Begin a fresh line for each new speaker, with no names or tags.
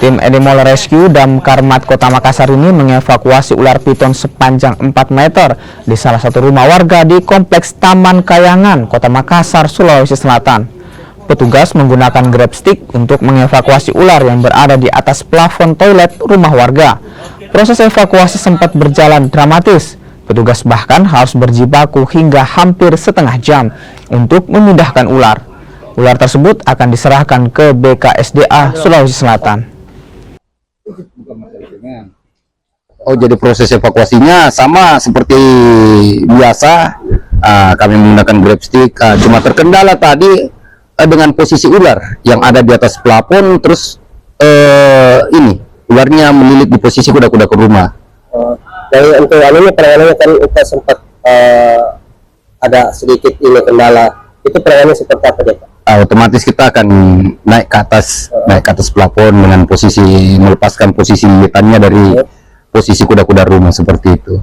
Tim Animal Rescue Damkar Mat Kota Makassar ini mengevakuasi ular piton sepanjang 4 meter di salah satu rumah warga di Kompleks Taman Kayangan, Kota Makassar, Sulawesi Selatan. Petugas menggunakan grab stick untuk mengevakuasi ular yang berada di atas plafon toilet rumah warga. Proses evakuasi sempat berjalan dramatis. Petugas bahkan harus berjibaku hingga hampir setengah jam untuk memindahkan ular. Ular tersebut akan diserahkan ke BKSDA Sulawesi Selatan.
Oh, jadi proses evakuasinya sama seperti biasa. Kami menggunakan grab stick. Cuma terkendala tadi dengan posisi ular yang ada di atas plafon. Terus ini ularnya melilit di posisi kuda-kuda ke rumah.
Dari untuk anunya penanganannya kan kita sempat ada sedikit ini kendala. Itu penanganannya seperti apa dia, Pak?
Otomatis kita akan naik ke atas plafon dengan posisi melepaskan posisi lilitannya dari posisi kuda-kuda rumah seperti itu.